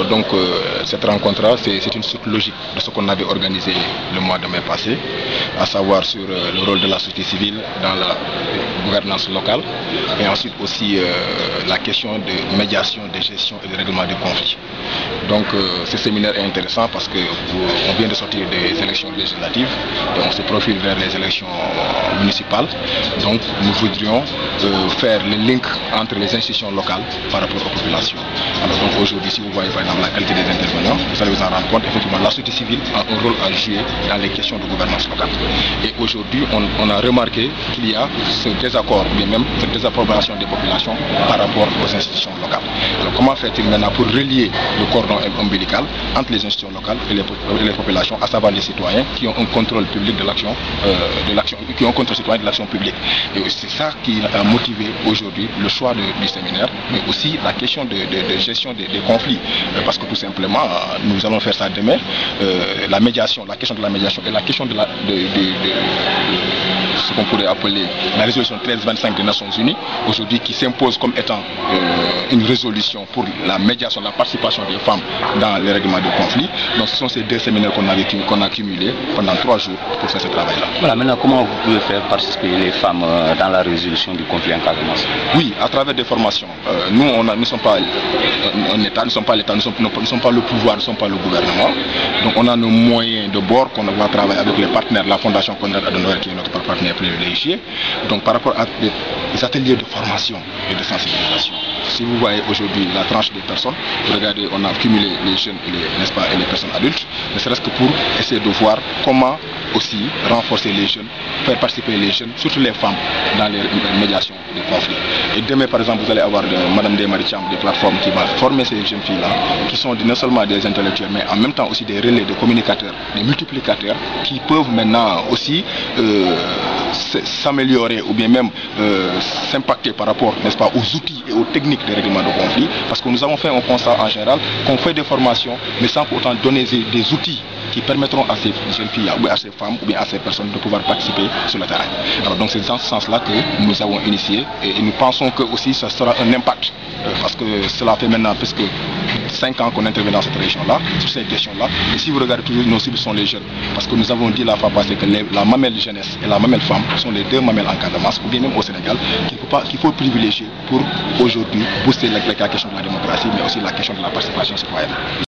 Donc cette rencontre-là, c'est une suite logique de ce qu'on avait organisé le mois de mai passé, à savoir sur le rôle de la société civile dans la gouvernance locale et ensuite aussi la question de médiation, de gestion et de règlement des conflits. Donc ce séminaire est intéressant parce qu'on vient de sortir des élections législatives et on se profile vers les élections municipales. Donc nous voudrions faire le link entre les institutions locales par rapport aux populations. Alors donc aujourd'hui, si vous voyez par exemple la qualité des intervenants, vous allez vous en rendre compte, effectivement la société civile a un rôle à jouer dans les questions de gouvernance locale. Et aujourd'hui, on a remarqué qu'il y a ce désaccord, ou bien même cette désapprobation des populations par rapport aux institutions locales. Alors comment fait-il maintenant pour relier le cordon ombilical entre les institutions locales et les populations, à savoir les citoyens qui ont un contrôle public de l'action, qui ont un contrôle citoyen de l'action publique. Et c'est ça qui a motivé aujourd'hui le choix du séminaire, mais aussi la question de gestion des conflits. Parce que tout simplement, nous allons faire ça demain, la médiation, la question de la médiation et la question de ce qu'on pourrait appeler la résolution 1325 des Nations Unies, aujourd'hui qui s'impose comme étant une résolution pour la médiation, la participation des femmes dans les règlements de conflits. Donc ce sont ces deux séminaires qu'on a cumulés pendant 3 jours pour faire ce travail-là. Voilà, maintenant comment vous pouvez faire participer les femmes dans la résolution du conflit en Casamance? Oui, à travers des formations. Nous ne sommes pas un État, nous ne sommes pas l'État, nous ne sommes pas le pouvoir, nous ne sommes pas le gouvernement. Donc on a nos moyens de bord qu'on va travailler avec les partenaires, la Fondation Konrad Adenauer qui est notre partenaire privilégié. Donc par rapport à des ateliers de formation et de sensibilisation. Si vous voyez aujourd'hui la tranche des personnes, vous regardez, on a cumulé les jeunes et les personnes adultes, ne serait-ce que pour essayer de voir comment aussi renforcer les jeunes, faire participer les jeunes, surtout les femmes, dans les médiations des conflits. Et demain, par exemple, vous allez avoir Madame Desmaricham, des plateformes qui va former ces jeunes filles-là, qui sont non seulement des intellectuels, mais en même temps aussi des relais de communicateurs, des multiplicateurs, qui peuvent maintenant aussi s'améliorer ou bien même s'impacter par rapport, n'est-ce pas, aux outils et aux techniques de règlement de conflit, parce que nous avons fait un constat en général qu'on fait des formations, mais sans pour autant donner des outils qui permettront à ces jeunes filles, ou à ces femmes, ou bien à ces personnes de pouvoir participer sur le terrain. Alors donc c'est dans ce sens-là que nous avons initié et nous pensons que aussi ça sera un impact, parce que cela fait maintenant presque 5 ans qu'on intervient dans cette région-là, sur ces questions-là. Et si vous regardez toujours, nos cibles sont les jeunes, parce que nous avons dit la fois passée que la mamelle jeunesse et la mamelle femme sont les deux mamelles en Casamance, ou bien même au Sénégal, qu'il faut privilégier pour aujourd'hui booster la question de la démocratie, mais aussi la question de la participation citoyenne.